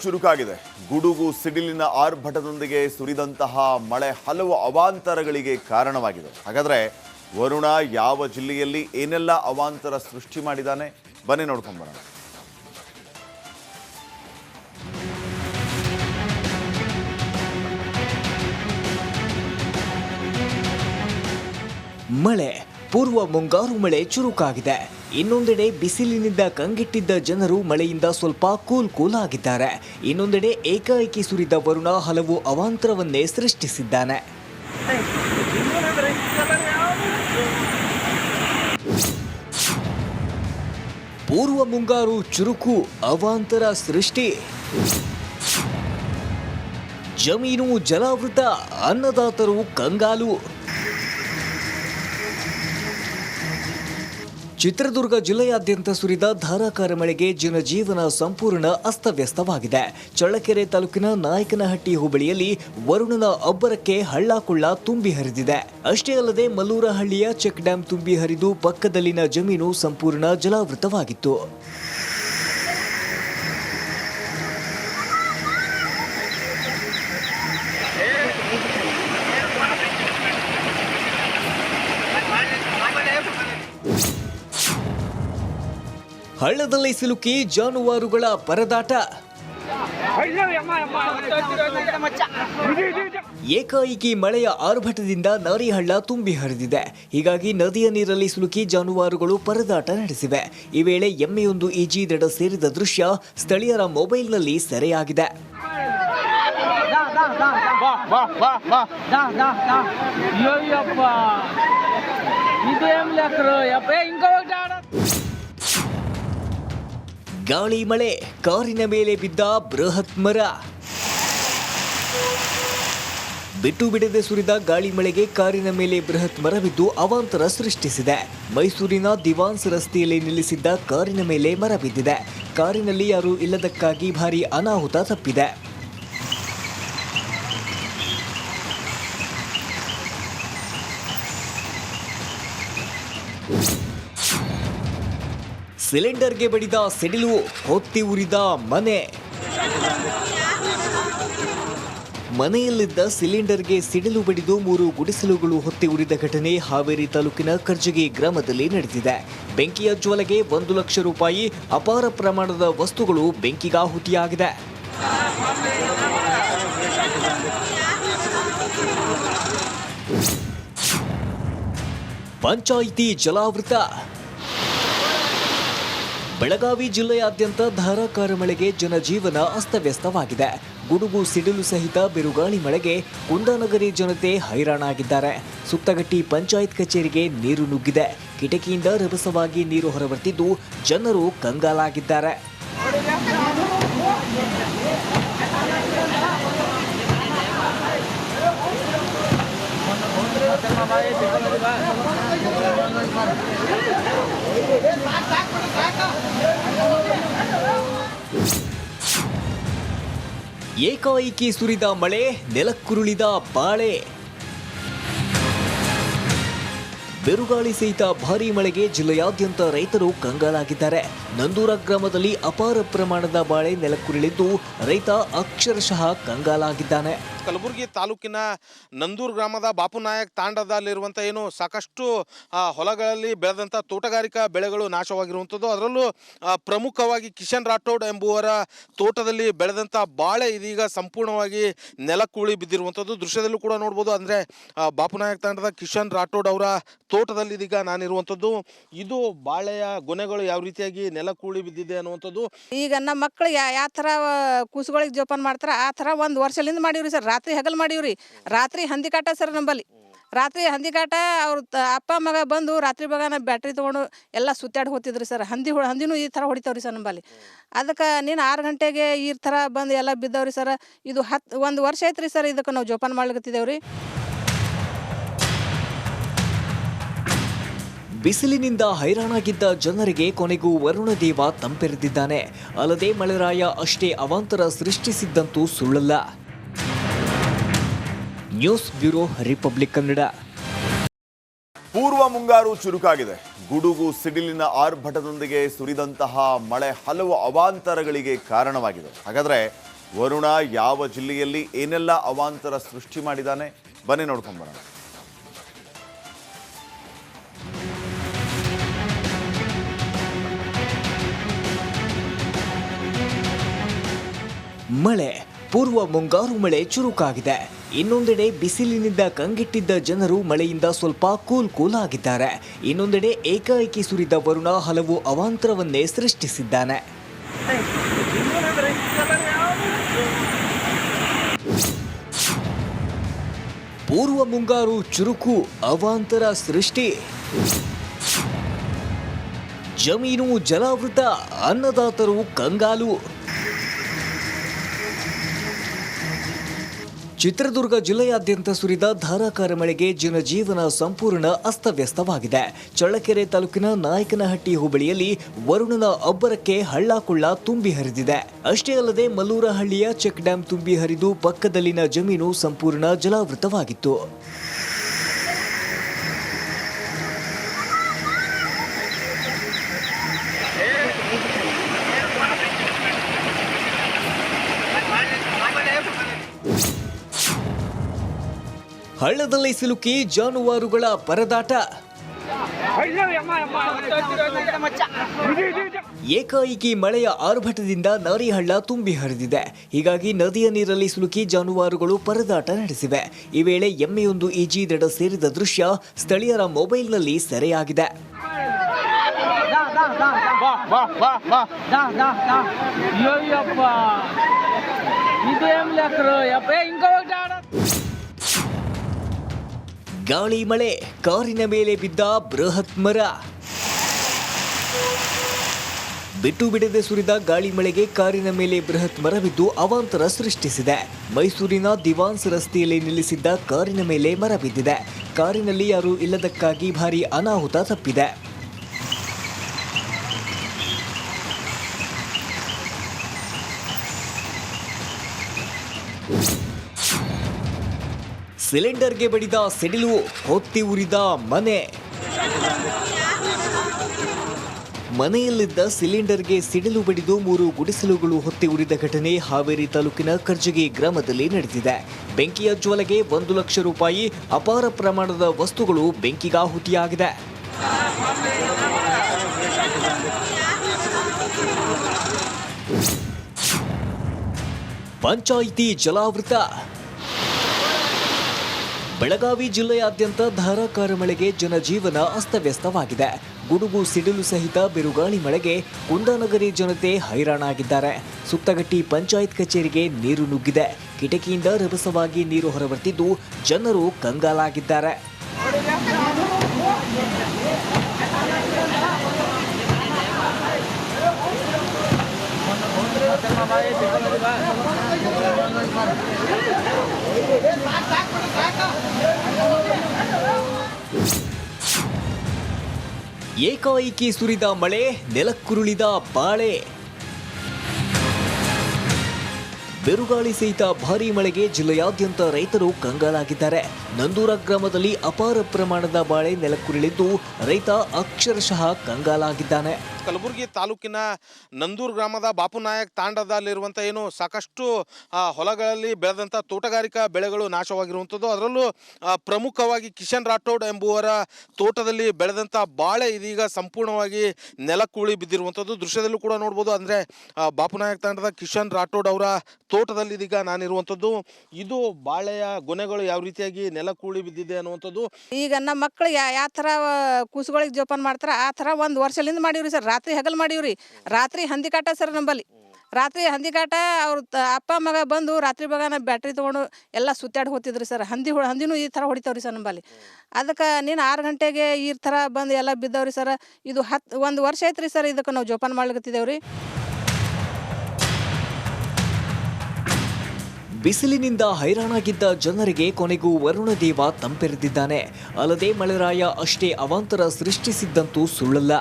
ಚುರುಕಾಗಿದೆ. ಗುಡುಗು ಸಿಡಿಲಿನ ಆರ್ಭಟದೊಂದಿಗೆ ಸುರಿದಂತಹ ಮಳೆ ಹಲವು ಅವಾಂತರಗಳಿಗೆ ಕಾರಣವಾಗಿದೆ. ಹಾಗಾದ್ರೆ ವರುಣ ಯಾವ ಜಿಲ್ಲೆಯಲ್ಲಿ ಏನೆಲ್ಲ ಅವಾಂತರ ಸೃಷ್ಟಿ ಮಾಡಿದ್ದಾನೆ ಬನ್ನಿ ನೋಡ್ಕೊಂಡು ಬರೋಣ. ಮಳೆ ಪೂರ್ವ ಮುಂಗಾರು ಮಳೆ ಚುರುಕಾಗಿದೆ. ಇನ್ನೊಂದೆಡೆ ಬಿಸಿಲಿನಿಂದ ಕಂಗೆಟ್ಟಿದ್ದ ಜನರು ಮಳೆಯಿಂದ ಸ್ವಲ್ಪ ಕೂಲ್ ಆಗಿದ್ದಾರೆ. ಇನ್ನೊಂದೆಡೆ ಏಕಾಏಕಿ ಸುರಿದ ವರುಣ ಹಲವು ಅವಾಂತರವನ್ನೇ ಸೃಷ್ಟಿಸಿದ್ದಾನೆ. ಪೂರ್ವ ಮುಂಗಾರು ಚುರುಕು, ಅವಾಂತರ ಸೃಷ್ಟಿ. ಜಮೀನು ಜಲಾವೃತ, ಅನ್ನದಾತರು ಕಂಗಾಲು. ಚಿತ್ರದುರ್ಗ ಜಿಲ್ಲೆಯಾದ್ಯಂತ ಸುರಿದ ಧಾರಾಕಾರ ಮಳೆಗೆ ಜನಜೀವನ ಸಂಪೂರ್ಣ ಅಸ್ತವ್ಯಸ್ತವಾಗಿದೆ. ಚಳ್ಳಕೆರೆ ತಾಲೂಕಿನ ನಾಯಕನಹಟ್ಟಿ ಹೋಬಳಿಯಲ್ಲಿ ವರುಣನ ಅಬ್ಬರಕ್ಕೆ ಹಳ್ಳಕೊಳ್ಳ ತುಂಬಿ ಹರಿದಿದೆ. ಅಷ್ಟೇ ಅಲ್ಲದೆ ಮಲ್ಲೂರಹಳ್ಳಿಯ ಚೆಕ್ ಡ್ಯಾಂ ತುಂಬಿ ಹರಿದು ಪಕ್ಕದಲ್ಲಿನ ಜಮೀನು ಸಂಪೂರ್ಣ ಜಲಾವೃತವಾಗಿತ್ತು. ಹಳ್ಳದಲ್ಲಿ ಸಿಲುಕಿ ಜಾನುವಾರುಗಳ ಪರದಾಟ. ಏಕಾಏಕಿ ಮಳೆಯ ಆರ್ಭಟದಿಂದ ನಾರಿಹಳ್ಳ ತುಂಬಿ ಹರಿದಿದೆ. ಹೀಗಾಗಿ ನದಿಯ ನೀರಲ್ಲಿ ಸಿಲುಕಿ ಜಾನುವಾರುಗಳು ಪರದಾಟ ನಡೆಸಿವೆ. ಈ ವೇಳೆ ಎಮ್ಮೆಯೊಂದು ಈಜಿ ದಡ ಸೇರಿದ ದೃಶ್ಯ ಸ್ಥಳೀಯರ ಮೊಬೈಲ್ನಲ್ಲಿ ಸೆರೆಯಾಗಿದೆ. ಗಾಳಿ ಮಳೆ, ಕಾರಿನ ಮೇಲೆ ಬಿದ್ದ ಬೃಹತ್ ಮರ. ಬಿಟ್ಟು ಬಿಡದೆ ಸುರಿದ ಗಾಳಿ ಮಳೆಗೆ ಕಾರಿನ ಮೇಲೆ ಬೃಹತ್ ಮರ ಬಿದ್ದು ಅವಾಂತರ ಸೃಷ್ಟಿಸಿದೆ. ಮೈಸೂರಿನ ದಿವಾನ್ಸ್ ರಸ್ತೆಯಲ್ಲಿ ನಿಲ್ಲಿಸಿದ್ದ ಕಾರಿನ ಮೇಲೆ ಮರ ಬಿದ್ದಿದೆ. ಕಾರಿನಲ್ಲಿ ಯಾರೂ ಇಲ್ಲದಕ್ಕಾಗಿ ಭಾರೀ ಅನಾಹುತ ತಪ್ಪಿದೆ. ಸಿಲಿಂಡರ್ಗೆ ಬಡಿದ ಸಿಡಿಲು, ಹೊತ್ತಿ ಉರಿದ ಮನೆ. ಮನೆಯಲ್ಲಿದ್ದ ಸಿಲಿಂಡರ್ಗೆ ಸಿಡಿಲು ಬಡಿದು 3 ಗುಡಿಸಲುಗಳು ಹೊತ್ತಿ ಉರಿದ ಘಟನೆ ಹಾವೇರಿ ತಾಲೂಕಿನ ಕರ್ಜಗಿ ಗ್ರಾಮದಲ್ಲಿ ನಡೆದಿದೆ. ಬೆಂಕಿಯ ಜ್ವಾಲೆಗೆ 1 ಲಕ್ಷ ರೂಪಾಯಿ ಅಪಾರ ಪ್ರಮಾಣದ ವಸ್ತುಗಳು ಬೆಂಕಿಗಾಹುತಿಯಾಗಿದೆ. ಪಂಚಾಯಿತಿ ಜಲಾವೃತ. ಬೆಳಗಾವಿ ಜಿಲ್ಲೆಯಾದ್ಯಂತ ಧಾರಾಕಾರ ಮಳೆಗೆ ಜನಜೀವನ ಅಸ್ತವ್ಯಸ್ತವಾಗಿದೆ. ಗುಡುಗು ಸಿಡಿಲು ಸಹಿತ ಬಿರುಗಾಳಿ ಮಳೆಗೆ ಕುಂದಾನಗರಿ ಜನತೆ ಹೈರಾಣಾಗಿದ್ದಾರೆ. ಸುತ್ತಗಟ್ಟಿ ಪಂಚಾಯತ್ ಕಚೇರಿಗೆ ನೀರು ನುಗ್ಗಿದೆ. ಕಿಟಕಿಯಿಂದ ರಭಸವಾಗಿ ನೀರು ಹೊರಬರ್ತಿದ್ದು ಜನರು ಕಂಗಾಲಾಗಿದ್ದಾರೆ. ಏಕಾಏಕಿ ಸುರಿದ ಮಳೆ, ನೆಲಕ್ಕುರುಳಿದ ಬಾಳೆ. ಬಿರುಗಾಳಿ ಸಹಿತ ಭಾರೀ ಮಳೆಗೆ ಜಿಲ್ಲೆಯಾದ್ಯಂತ ರೈತರು ಕಂಗಾಲಾಗಿದ್ದಾರೆ. ನಂದೂರ ಗ್ರಾಮದಲ್ಲಿ ಅಪಾರ ಪ್ರಮಾಣದ ಬಾಳೆ ನೆಲಕ್ಕುರುಳಿದ್ದು ರೈತ ಅಕ್ಷರಶಃ ಕಂಗಾಲಾಗಿದ್ದಾನೆ. ಕಲಬುರಗಿ ತಾಲೂಕಿನ ನಂದೂರು ಗ್ರಾಮದ ಬಾಪುನಾಯಕ್ ತಾಂಡದಲ್ಲಿರುವಂಥ ಏನು ಸಾಕಷ್ಟು ಹೊಲಗಳಲ್ಲಿ ಬೆಳೆದಂಥ ತೋಟಗಾರಿಕಾ ಬೆಳೆಗಳು ನಾಶವಾಗಿರುವಂಥದ್ದು. ಅದರಲ್ಲೂ ಪ್ರಮುಖವಾಗಿ ಕಿಶನ್ ರಾಠೋಡ್ ಎಂಬುವರ ತೋಟದಲ್ಲಿ ಬೆಳೆದಂಥ ಬಾಳೆ ಇದೀಗ ಸಂಪೂರ್ಣವಾಗಿ ನೆಲಕ್ಕುರುಳಿ ಬಿದ್ದಿರುವಂಥದ್ದು ದೃಶ್ಯದಲ್ಲೂ ಕೂಡ ನೋಡ್ಬೋದು. ಅಂದರೆ ಬಾಪುನಾಯಕ್ ತಾಂಡದ ಕಿಶನ್ ರಾಠೋಡ್ ಅವರ ತೋಟದಲ್ಲಿ ಇದೀಗ ನಾನಿರುವಂಥದ್ದು. ಇದು ಬಾಳೆಯ ಗೊನೆಗಳು ಯಾವ ರೀತಿಯಾಗಿ ನೆಲಕ್ಕುರುಳಿ ಬಿದ್ದಿದೆ ಅನ್ನುವಂಥದ್ದು. ಈಗ ನಮ್ಮ ಮಕ್ಕಳು ಯಾವ ಥರ ಕೂಸುಗಳಿಗೆ ಜೋಪಾನ ಮಾಡ್ತಾರೆ ಆ ಥರ 1 ವರ್ಷದಿಂದ ಮಾಡೀವ್ರಿ ಸರ್. ರಾತ್ರಿ ಹಗಲು ಮಾಡೀವ್ರಿ. ರಾತ್ರಿ ಹಂದಿಕಾಟ ಸರ್ ನಂಬಲ್ಲಿ. ರಾತ್ರಿ ಹಂದಿಕಾಟ ಅವ್ರ ಅಪ್ಪ ಮಗ ಬಂದು ರಾತ್ರಿ ಬಗಾನ ಬ್ಯಾಟ್ರಿ ತೊಗೊಂಡು ಎಲ್ಲ ಸುತ್ತಾಡಿ ಹೋಗ್ತಿದ್ರಿ ಸರ್. ಹಂದಿನೂ ಈ ಥರ ಹೊಡಿತಾವ್ರಿ ಸರ್ ನಂಬಲ್ಲಿ. ಅದಕ್ಕೆ ನೀನು 6 ಗಂಟೆಗೆ ಈ ಥರ ಬಂದು ಎಲ್ಲ ಬಿದ್ದವ್ರಿ ಸರ್. ಇದು 1 ವರ್ಷ ಐತ್ರಿ ಸರ್ ಇದಕ್ಕೆ ನಾವು ಜೋಪಾನ ಮಾಡ್ಲಿಕತ್ತಿದ್ದೇವ್ರಿ. ಬಿಸಿಲಿನಿಂದ ಹೈರಾಣಾಗಿದ್ದ ಜನರಿಗೆ ಕೊನೆಗೂ ವರುಣದೇವ ತಂಪೆರೆದಿದ್ದಾನೆ. ಅಲ್ಲದೆ ಮಳೆರಾಯ ಅಷ್ಟೇ ಅವಾಂತರ ಸೃಷ್ಟಿಸಿದ್ದಂತೂ ಸುಳ್ಳಲ್ಲ. News bureau, republic Kannada. ಪೂರ್ವ ಮುಂಗಾರು ಚುರುಕಾಗಿದೆ. ಗುಡುಗು ಸಿಡಿಲಿನ ಆರ್ಭಟದೊಂದಿಗೆ ಸುರಿದಂತಹ ಮಳೆ ಹಲವು ಅವಾಂತರಗಳಿಗೆ ಕಾರಣವಾಗಿದೆ. ಹಾಗಾದ್ರೆ ವರುಣ ಯಾವ ಜಿಲ್ಲೆಯಲ್ಲಿ ಏನೆಲ್ಲ ಅವಾಂತರ ಸೃಷ್ಟಿ ಮಾಡಿದ್ದಾನೆ, ಬನ್ನಿ ನೋಡ್ಕೊಂಡು ಬರೋಣ. ಮಳೆ, ಪೂರ್ವ ಮುಂಗಾರು ಮಳೆ ಚುರುಕಾಗಿದೆ. ಇನ್ನೊಂದೆಡೆ ಬಿಸಿಲಿನಿಂದ ಕಂಗೆಟ್ಟಿದ್ದ ಜನರು ಮಳೆಯಿಂದ ಸ್ವಲ್ಪ ಕೂಲ್ ಆಗಿದ್ದಾರೆ. ಇನ್ನೊಂದೆಡೆ ಏಕಾಏಕಿ ಸುರಿದ ವರುಣ ಹಲವು ಅವಾಂತರವನ್ನೇ ಸೃಷ್ಟಿಸಿದ್ದಾನೆ. ಪೂರ್ವ ಮುಂಗಾರು ಚುರುಕು, ಅವಾಂತರ ಸೃಷ್ಟಿ. ಜಮೀನು ಜಲಾವೃತ, ಅನ್ನದಾತರು ಕಂಗಾಲು. ಚಿತ್ರದುರ್ಗ ಜಿಲ್ಲೆಯಾದ್ಯಂತ ಸುರಿದ ಧಾರಾಕಾರ ಮಳೆಗೆ ಜನಜೀವನ ಸಂಪೂರ್ಣ ಅಸ್ತವ್ಯಸ್ತವಾಗಿದೆ. ಚಳ್ಳಕೆರೆ ತಾಲೂಕಿನ ನಾಯಕನಹಟ್ಟಿ ಹೋಬಳಿಯಲ್ಲಿ ವರುಣನ ಅಬ್ಬರಕ್ಕೆ ಹಳ್ಳಕೊಳ್ಳ ತುಂಬಿ ಹರಿದಿದೆ. ಅಷ್ಟೇ ಅಲ್ಲದೆ ಮಲ್ಲೂರಹಳ್ಳಿಯ ಚೆಕ್ ಡ್ಯಾಂ ತುಂಬಿ ಹರಿದು ಪಕ್ಕದಲ್ಲಿನ ಜಮೀನು ಸಂಪೂರ್ಣ ಜಲಾವೃತವಾಗಿತ್ತು. ಹಳ್ಳದಲ್ಲಿ ಸಿಲುಕಿ ಜಾನುವಾರುಗಳ ಪರದಾಟ. ಏಕಾಏಕಿ ಮಳೆಯ ಆರ್ಭಟದಿಂದ ನಾರಿಹಳ್ಳ ತುಂಬಿ ಹರಿದಿದೆ. ಹೀಗಾಗಿ ನದಿಯ ನೀರಲ್ಲಿ ಸಿಲುಕಿ ಜಾನುವಾರುಗಳು ಪರದಾಟ ನಡೆಸಿವೆ. ಈ ವೇಳೆ ಎಮ್ಮೆಯೊಂದು ಈಜಿ ದಡ ಸೇರಿದ ದೃಶ್ಯ ಸ್ಥಳೀಯರ ಮೊಬೈಲ್ನಲ್ಲಿ ಸೆರೆಯಾಗಿದೆ. ಗಾಳಿ ಮಳೆ, ಕಾರಿನ ಮೇಲೆ ಬಿದ್ದ ಬೃಹತ್ ಮರ. ಬಿಟ್ಟು ಬಿಡದೆ ಸುರಿದ ಗಾಳಿ ಮಳೆಗೆ ಕಾರಿನ ಮೇಲೆ ಬೃಹತ್ ಮರ ಬಿದ್ದು ಅವಾಂತರ ಸೃಷ್ಟಿಸಿದೆ. ಮೈಸೂರಿನ ದಿವಾನ್ಸ್ ರಸ್ತೆಯಲ್ಲಿ ನಿಲ್ಲಿಸಿದ್ದ ಕಾರಿನ ಮೇಲೆ ಮರ ಬಿದ್ದಿದೆ. ಕಾರಿನಲ್ಲಿ ಯಾರೂ ಇಲ್ಲದಕ್ಕಾಗಿ ಭಾರೀ ಅನಾಹುತ ತಪ್ಪಿದೆ. ಸಿಲಿಂಡರ್ಗೆ ಬಡಿದ ಸಿಡಿಲು, ಹೊತ್ತಿ ಉರಿದ ಮನೆ. ಮನೆಯಲ್ಲಿದ್ದ ಸಿಲಿಂಡರ್ಗೆ ಸಿಡಿಲು ಬಡಿದು 3 ಗುಡಿಸಲುಗಳು ಹೊತ್ತಿ ಉರಿದ ಘಟನೆ ಹಾವೇರಿ ತಾಲೂಕಿನ ಕರ್ಜಗಿ ಗ್ರಾಮದಲ್ಲಿ ನಡೆದಿದೆ. ಬೆಂಕಿಯ ಜ್ವಾಲೆಗೆ 1 ಲಕ್ಷ ರೂಪಾಯಿ ಅಪಾರ ಪ್ರಮಾಣದ ವಸ್ತುಗಳು ಬೆಂಕಿಗಾಹುತಿಯಾಗಿದೆ. ಪಂಚಾಯಿತಿ ಜಲಾವೃತ. ಬೆಳಗಾವಿ ಜಿಲ್ಲೆಯಾದ್ಯಂತ ಧಾರಾಕಾರ ಮಳೆಗೆ ಜನಜೀವನ ಅಸ್ತವ್ಯಸ್ತವಾಗಿದೆ. ಗುಡುಗು ಸಿಡಿಲು ಸಹಿತ ಬಿರುಗಾಳಿ ಮಳೆಗೆ ಕುಂದಾನಗರಿ ಜನತೆ ಹೈರಾಣಾಗಿದ್ದಾರೆ. ಸುತ್ತಗಟ್ಟಿ ಪಂಚಾಯತ್ ಕಚೇರಿಗೆ ನೀರು ನುಗ್ಗಿದೆ. ಕಿಟಕಿಯಿಂದ ರಭಸವಾಗಿ ನೀರು ಹೊರಬರ್ತಿದ್ದು ಜನರು ಕಂಗಾಲಾಗಿದ್ದಾರೆ. ಏಕಾಏಕಿ ಸುರಿದ ಮಳೆ, ನೆಲಕ್ಕುರುಳಿದ ಬಾಳೆ. ಬಿರುಗಾಳಿ ಸಹಿತ ಭಾರೀ ಮಳೆಗೆ ಜಿಲ್ಲೆಯಾದ್ಯಂತ ರೈತರು ಕಂಗಾಲಾಗಿದ್ದಾರೆ. ನಂದೂರ ಗ್ರಾಮದಲ್ಲಿ ಅಪಾರ ಪ್ರಮಾಣದ ಬಾಳೆ ನೆಲಕ್ಕುರುಳಿದ್ದು ರೈತ ಅಕ್ಷರಶಃ ಕಂಗಾಲಾಗಿದ್ದಾನೆ. ಕಲಬುರಗಿ ತಾಲೂಕಿನ ನಂದೂರ್ ಗ್ರಾಮದ ಬಾಪುನಾಯಕ್ ತಾಂಡದಲ್ಲಿರುವಂಥ ಏನು ಸಾಕಷ್ಟು ಹೊಲಗಳಲ್ಲಿ ಬೆಳೆದಂಥ ತೋಟಗಾರಿಕಾ ಬೆಳೆಗಳು ನಾಶವಾಗಿರುವಂಥದ್ದು. ಅದರಲ್ಲೂ ಪ್ರಮುಖವಾಗಿ ಕಿಶನ್ ರಾಠೋಡ್ ಎಂಬುವರ ತೋಟದಲ್ಲಿ ಬೆಳೆದಂಥ ಬಾಳೆ ಇದೀಗ ಸಂಪೂರ್ಣವಾಗಿ ನೆಲಕ್ಕುರುಳಿ ಬಿದ್ದಿರುವಂಥದ್ದು ದೃಶ್ಯದಲ್ಲೂ ಕೂಡ ನೋಡ್ಬೋದು. ಅಂದರೆ ಬಾಪುನಾಯಕ್ ತಾಂಡದ ಕಿಶನ್ ರಾಠೋಡ್ ಅವರ ತೋಟದಲ್ಲಿ ಇದೀಗ ನಾನಿರುವಂಥದ್ದು. ಇದು ಬಾಳೆಯ ಗೊನೆಗಳು ಯಾವ ರೀತಿಯಾಗಿ ನೆಲಕ್ಕುರುಳಿ ಬಿದ್ದಿದೆ ಅನ್ನುವಂಥದ್ದು. ಈಗ ನಮ್ಮ ಮಕ್ಕಳು ಯಾವ ಥರ ಕೂಸುಗಳಿಗೆ ಜೋಪಾನ ಮಾಡ್ತಾರೆ ಆ ಥರ 1 ವರ್ಷದಿಂದ ಮಾಡೀವ್ರಿ ಸರ್. ರಾತ್ರಿ ಹಗಲು ಮಾಡೀವ್ರಿ. ರಾತ್ರಿ ಹಂದಿಕಾಟ ಸರ್ ನಂಬಲ್ಲಿ. ರಾತ್ರಿ ಹಂದಿಕಾಟ ಅವ್ರ ಅಪ್ಪ ಮಗ ಬಂದು ರಾತ್ರಿ ಬಗಾನ ಬ್ಯಾಟ್ರಿ ತೊಗೊಂಡು ಎಲ್ಲ ಸುತ್ತಾಡಿ ಹೋಗ್ತಿದ್ರಿ ಸರ್. ಹಂದಿನೂ ಈ ಥರ ಹೊಡಿತಾವ್ರಿ ಸರ್ ನಂಬಲ್ಲಿ. ಅದಕ್ಕೆ ನೀನು 6 ಗಂಟೆಗೆ ಈ ಥರ ಬಂದು ಎಲ್ಲ ಬಿದ್ದವ್ರಿ ಸರ್. ಇದು 1 ವರ್ಷ ಐತ್ರಿ ಸರ್ ಇದಕ್ಕೆ ನಾವು ಜೋಪಾನ ಮಾಡ್ಲಿಕತ್ತಿದ್ದೇವ್ರಿ. ಬಿಸಿಲಿನಿಂದ ಹೈರಾಣಾಗಿದ್ದ ಜನರಿಗೆ ಕೊನೆಗೂ ವರುಣದೇವ ತಂಪೆರೆದಿದ್ದಾನೆ. ಅಲ್ಲದೆ ಮಳೆರಾಯ ಅಷ್ಟೇ ಅವಾಂತರ ಸೃಷ್ಟಿಸಿದ್ದಂತೂ ಸುಳ್ಳಲ್ಲ.